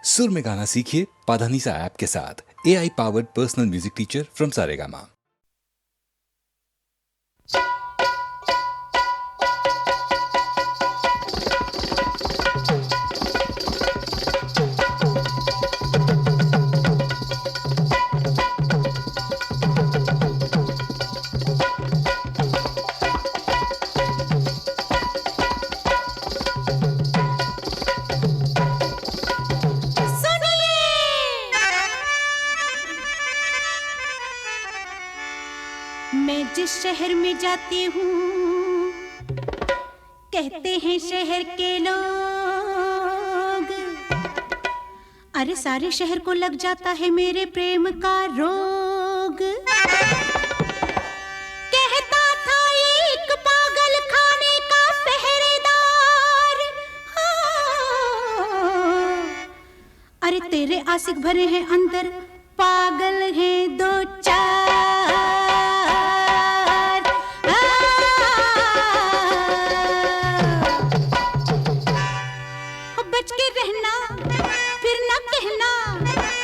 सुर में गाना सीखिए पाधानीसा ऐप के साथ। AI powered personal music teacher from Saregama. मैं जिस शहर में जाती हूँ कहते हैं शहर के लोग, अरे सारे शहर को लग जाता है मेरे प्रेम का रोग। कहता था एक पागल खाने का पहरेदार, हाँ। अरे तेरे आशिक भरे हैं अंदर, पागल हैं दो चार। बच के रहना फिर ना कहना,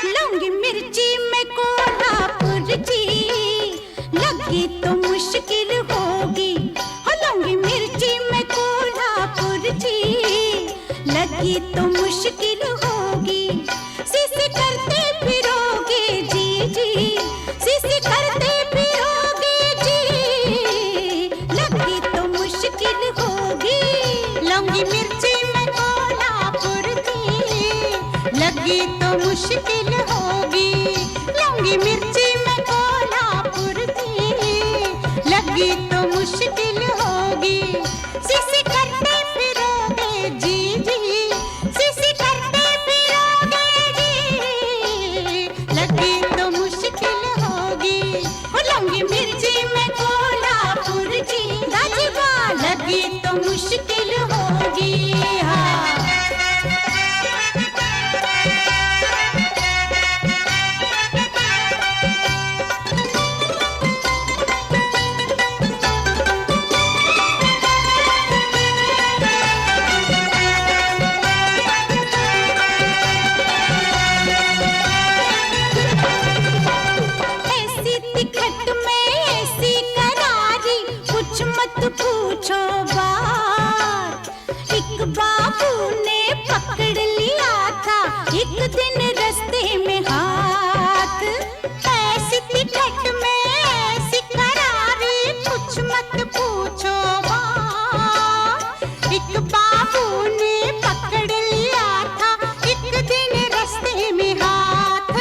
लूंगी मिर्ची में कोल्हापुर जी, लगी तो मुश्किल होगी। हो लूंगी मिर्ची में कोल्हापुर जी, लगी तो मुश्किल होगी। सीसी करते फिरोगे जी जी, सीसी करते फिरोगे जी, लगी तो मुश्किल होगी। लूंगी मिर्ची में कोल्हापुर जी, लगी तो मुश्किल होगी। लूंगी मिर्ची में कोल्हापुर जी, लगी तो मुश्किल होगी। सीसी करते फिरोगे जी जी, सीसी करते फिरोगे जी, लगी तो मुश्किल होगी। हो लूंगी मिर्ची में कोल्हापुर जी, गाजीबा लगी तो मुश्किल होगी। हाँ ऐसी तिखट में ऐसी करारी, कुछ मत पूछो बात। एक बाबू ने पकड़ लिया था एक दिन रास्ते में हाथ। ऐसी तिखट में ऐसी करारी, कुछ मत पूछो बात। एक बाबू ने पकड़ लिया था एक दिन रास्ते में हाथ।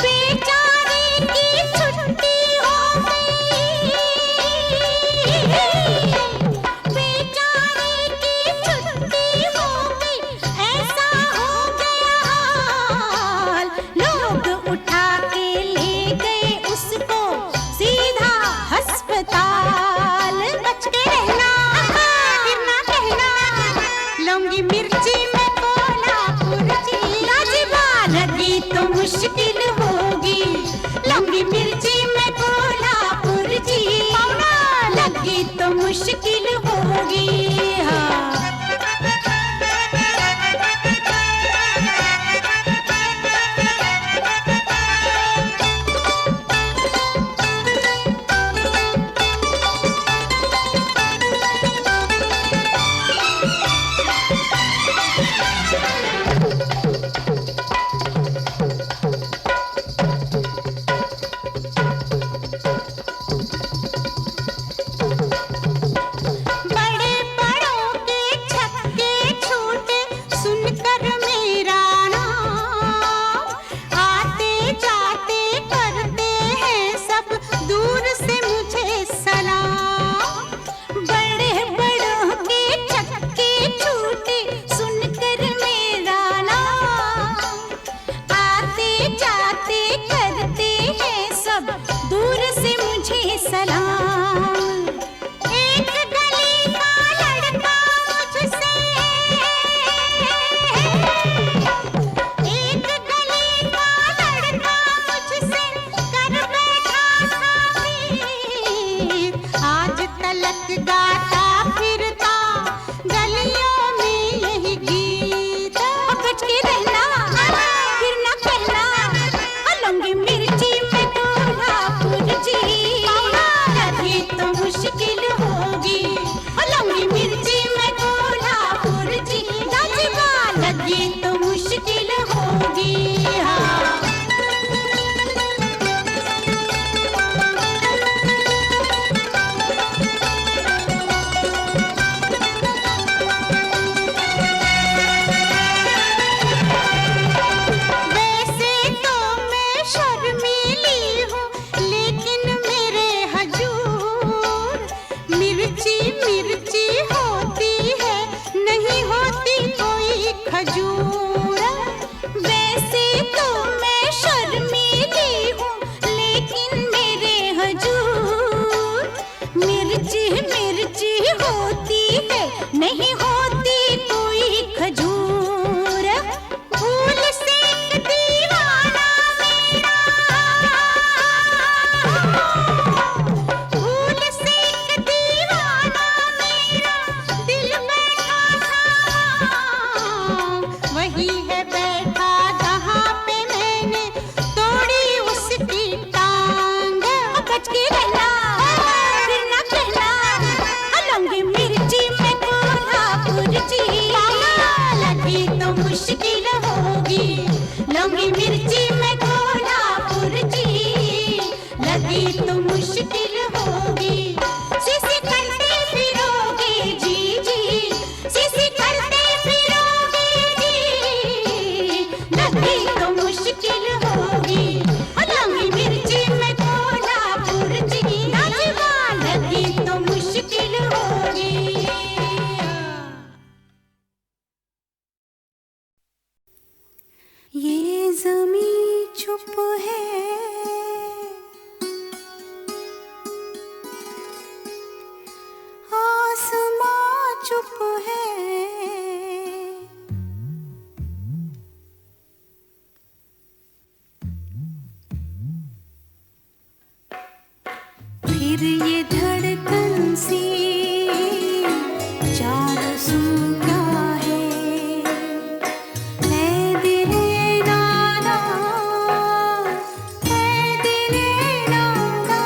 बेचारे की छुट्टी हो गई, बेचारे की छुट्टी हो गई। ऐसा हो गया तो मुश्किल होगी। हाँ वैसे तो मैं शर्मीली हूँ, लेकिन मेरे हजूर मिर्ची मिर्ची होती है, नहीं होती कोई खजूर। वैसे तो मैं शर्मीली हूँ, लेकिन मेरे हजूर मिर्ची मिर्ची होती है, नहीं होती कोई खजूर। फूल से एक दीवाना मेरा, फूल से एक दीवाना मेरा दिल बैठा था, वही है बैठा जहाँ पे मैंने तोड़ी उसकी टांग। बच के रहना फिर ना कहना, लौंगी मिर्ची में कोल्हापुर जी, लगी तो मुश्किल होगी। लौंगी मिर्ची में कोल्हापुर जी, लगी तो मुश्किल होगी। सिसी करते फिरोगे जी जी, सिसी करते फिरोगे जी, लगी तो मुश्किल होगी। लौंगी मिर्ची में कोल्हापुर जी, नाजवा लगी तो मुश्किल होगी। ये ज़मीं चुप है, आसमां चुप है, फिर ये धड़कन सी चार सू क्या है। ऐ दिले नाना, ऐ दिले नाना,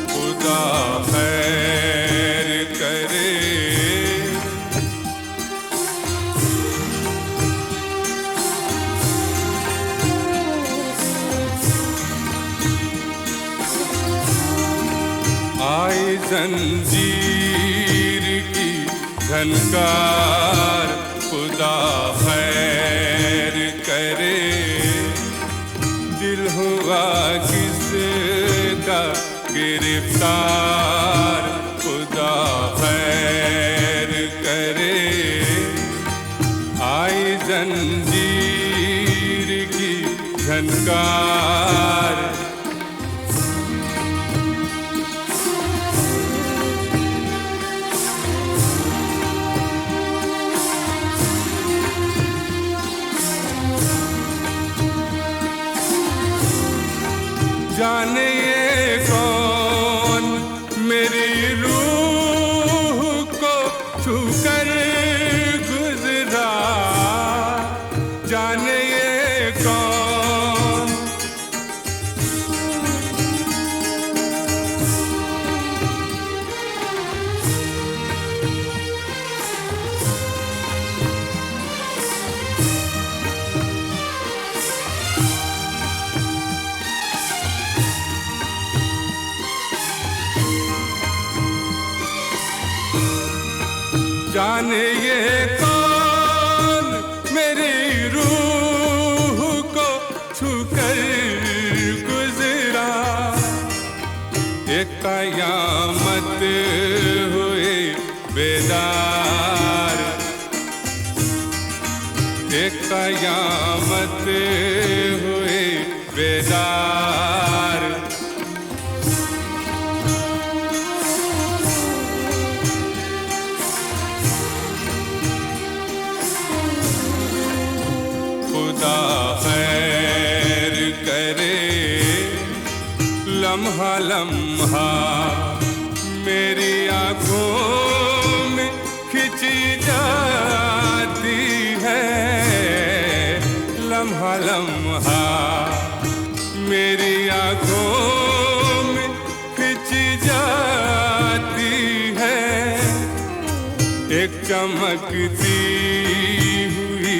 खुदा खैर करे, आई जंजीर की झनकार। खुदा खैर करे, दिल हुआ किसका गिरफ्तार। खुदा खैर करे, आई जंजीर की झनकार। जाने ये कौन मेरी रूह को छूकर गुजरा, जाने ये कौन। जाने ये कौन मेरी रूह को छूकर गुजरा। एक कयामत हुई बेदार। लम्हा लम्हा मेरी आंखों में खिंची जाती है, लम्हा लम्हा मेरी आंखों में खिंची जाती है। एक चमकती हुई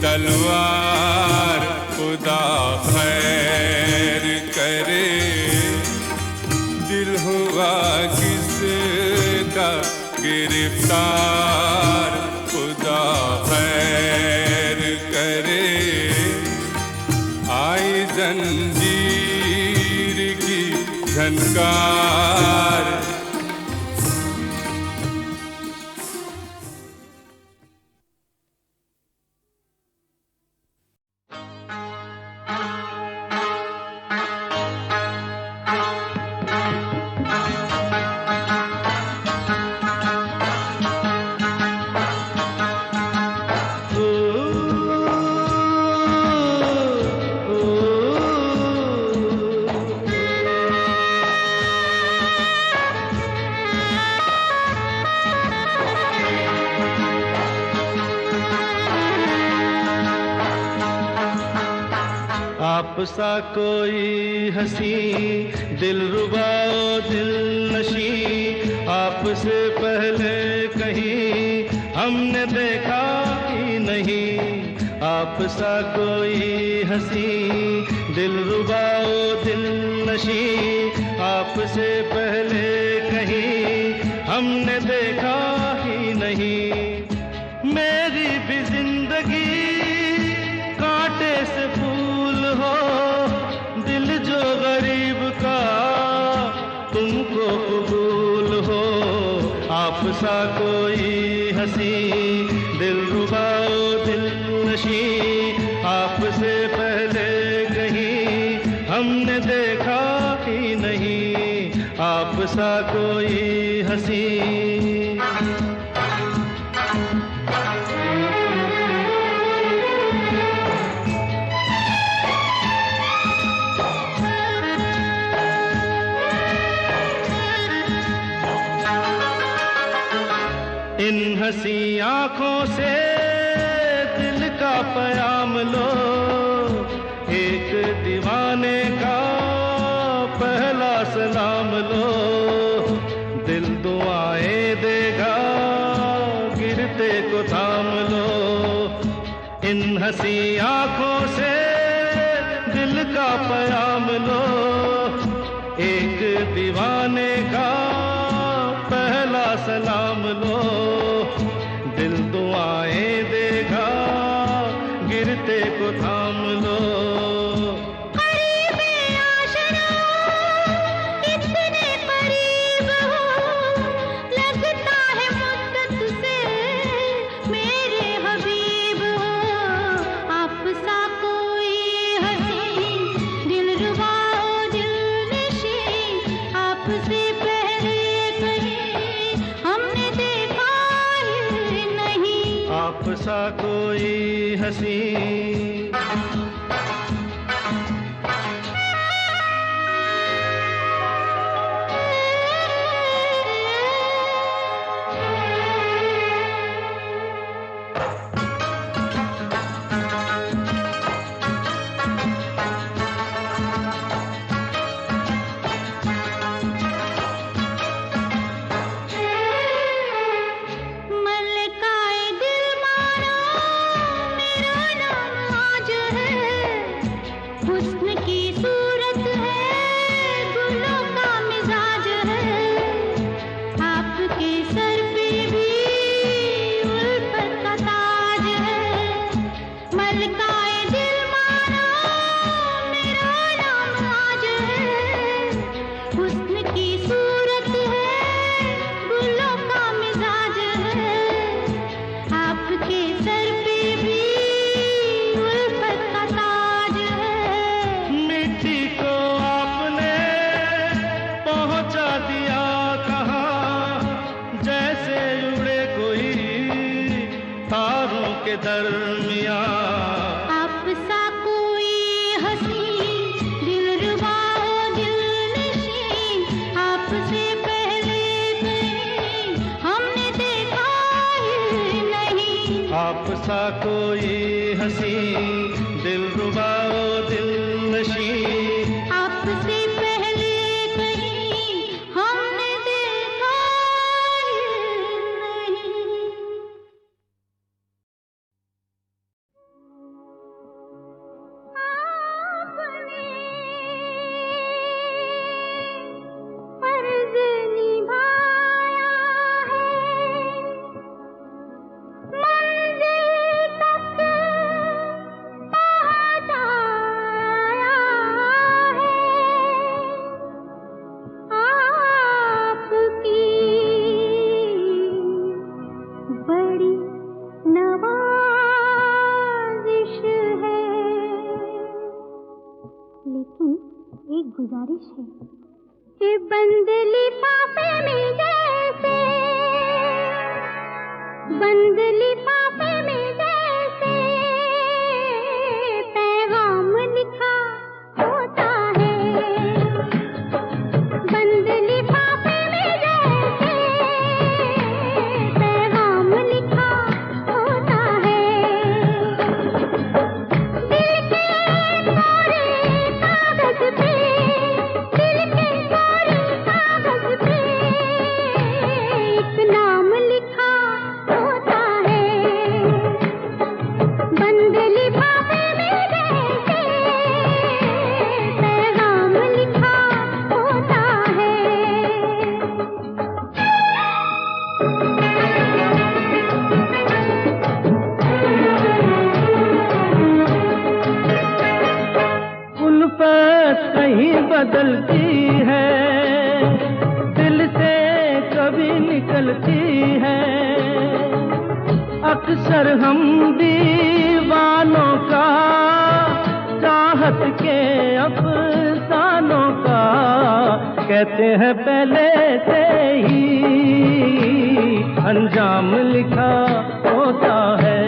तलवार खुदा खैर करे, दिल हुआ किसका गिरफ्तार खुदा खैर करे। आई जंजीर की झनकार, आप सा कोई हंसी दिलरुबा दिल नशी, आपसे पहले कहीं हमने देखा ही नहीं। आप सा कोई हंसी दिलरुबा दिल नशी, आपसे पहले कहीं हमने देखा ही नहीं। मेरी भी जिंदगी कांटे से फूल हो, दिल जो गरीब का तुमको कबूल हो। आप सा कोई हंसी दिलरुबा दिल नशी, आपसे पहले कहीं हमने देखा ही नहीं। आप सा कोई हंसी इन हंसी आँखों से दिल का प्याम लो, एक दीवाने का पहला सलाम लो। दिल दुआएं देगा गिरते को थाम लो। इन हंसी आँखों से दिल का प्याम लो, एक दीवाने का पहला सलाम लो। दिल दुआएं देगा गिरते को थाम लो। सा कोई हंसी दरमिया। आप सा कोई हंसी दिलरुबा दिल नशी, आप सा कोई हंसी दिलरुबा ओ दिलनशी आपसे पहले कहीं हमने देखा नहीं। आपने फर्ज निभाया है, मंजिल तक पहुंचाया है। आपकी बड़ी नवाजिश है, लेकिन एक गुजारिश है कि बंद लिफाफे में जैसे, बंद लिफाफे में जैसे पैगाम लिखा होता है, बंद लिफाफे में जैसे पैगाम लिखा होता है। दिल के कोरे कागज पे, दिल के कोरे कागज पे एक नाम लिखा होता है, बंद लिफाफे में जैसे पैगाम लिखा होता है। उल्फत कहीं बदलती है, दिल से कभी निकलती है। अक्सर हम दीवानों का, चाहत के अफसानों का कहते हैं पहले से ही अंजाम लिखा होता है।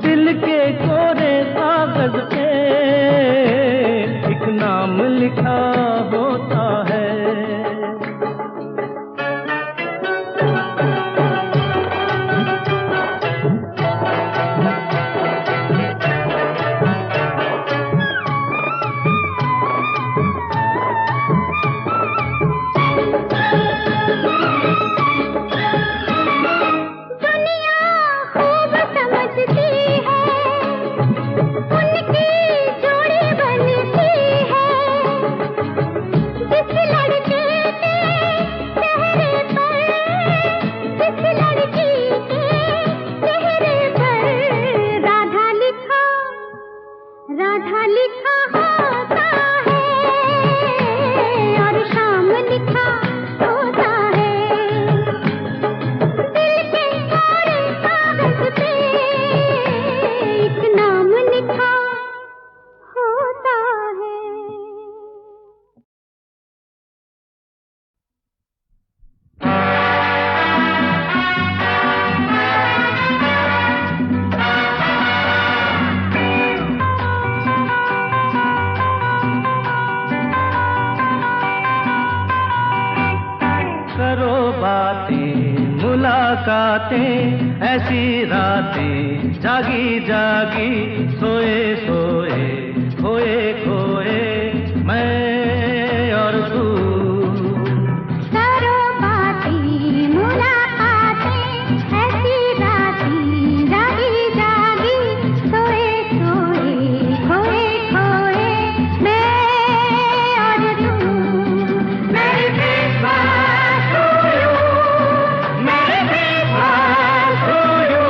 दिल के कोरे कागज पे एक नाम लिखा होता है। दुनिया खूब समझती है, उनकी जोड़ी बनती है। जिस लड़के के चेहरे पर, जिस लड़की के चेहरे पर राधा लिखा होता है और शाम लिखा होता है। दिल के कोरे कागज पे एक नाम लिखा होता है। करो बातें मुलाकातें, ऐसी रातें जागी जागी, सोए सोए खोए खोए मैं और तू। करो बातें मुलाकातें, ऐसी रातें जागी जागी, सोए सोए खोए खोए मैं और तू। मेरे बेख्वास हो यू, मेरे बेख्वास हो यू।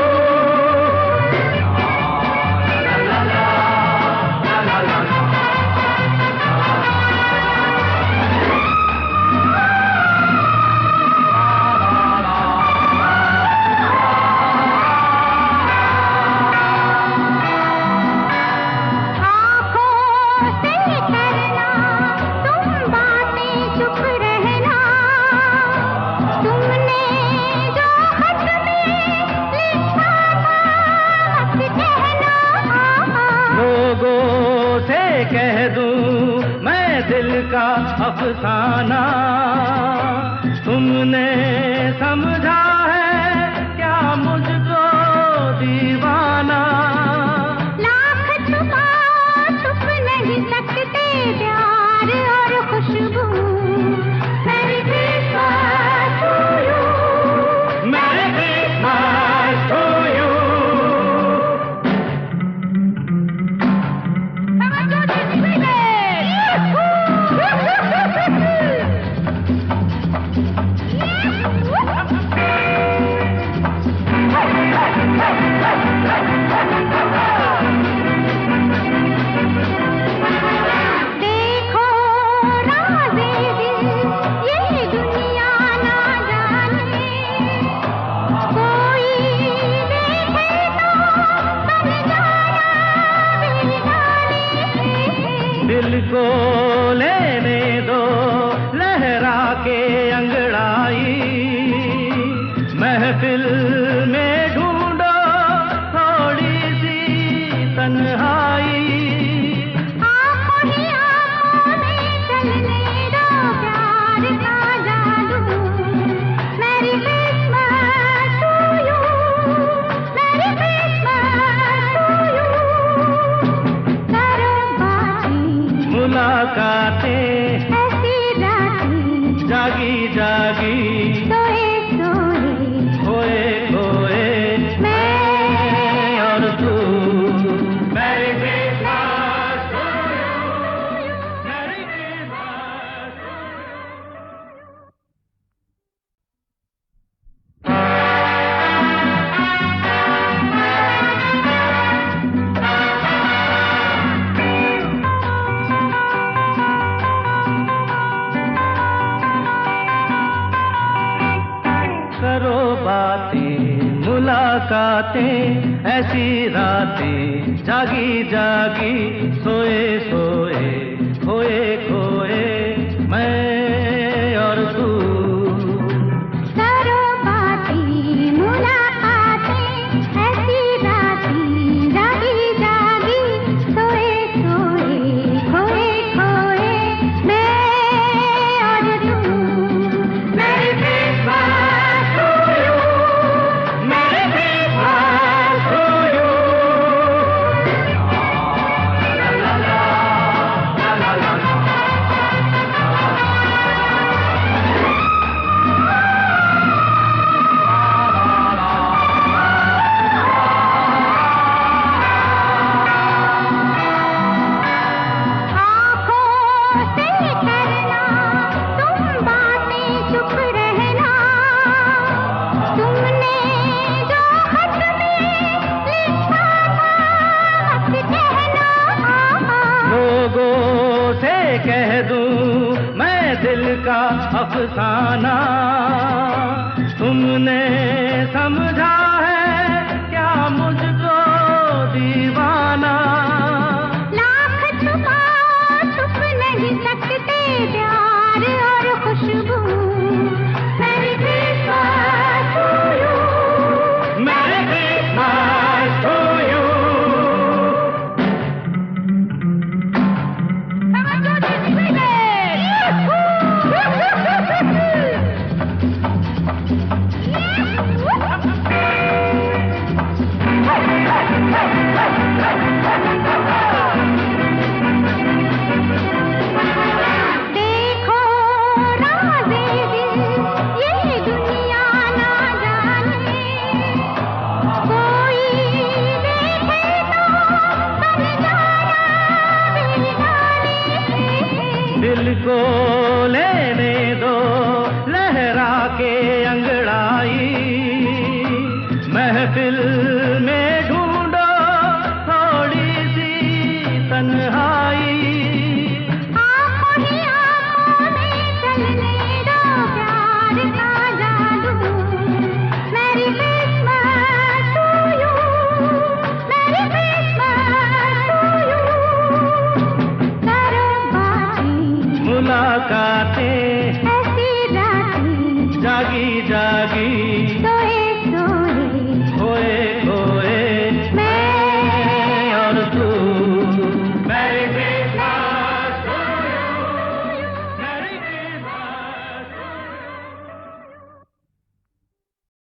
का अफसाना तुमने समझा है क्या मुझको को लेने दो लहरा के अंगड़ाई, महफिल में ढूंढो थोड़ी सी तन्हाई। आँखों ही आँखों में चलने दो प्यार का जादू, मेरी किस्मत टू यू, मेरी किस्मत टू यू। करो बातें मुलाकातें ऐसी रातें, जागी जागी सोए सोए खोए खोए मैं और तू। मेरी Christmas to you, Merry Christmas to you। करो बातें मुलाकातें ऐसी रातें, जागी जागी सोए सोए खोए खोए मैं और तू। करो बातें मुलाकातें ऐसी रातें, जागी जागी सोए सोए खोए खोए मैं और तू। मेरी किस्मत टू यू, मेरी किस्मत टू यू। आँखों से करना तुम बातें, चुप रहना तुमने जो खत में लिखा था मत कहना। लोगों से कह दूं मैं दिल का अफसाना, तुमने समझा है क्या मुझको दीवाना। लाख छुपा छुप नहीं सकते प्यार और खुशबू, मेरी किस्मत टू यू, मेरी Christmas to you। देखो राज़े दिल ये दुनिया ना जाने, कोई देखे तो बन जाना बेगाने। दिल को लेने दो लहरा के अंगड़ाई, महफिल में ढूंढो थोड़ी सी तन्हाई। आँखों ही आँखों में चलने दो प्यार का जादू, मेरी किस्मत टू यू, मेरी किस्मत टू यू। करो बातें मुलाकातें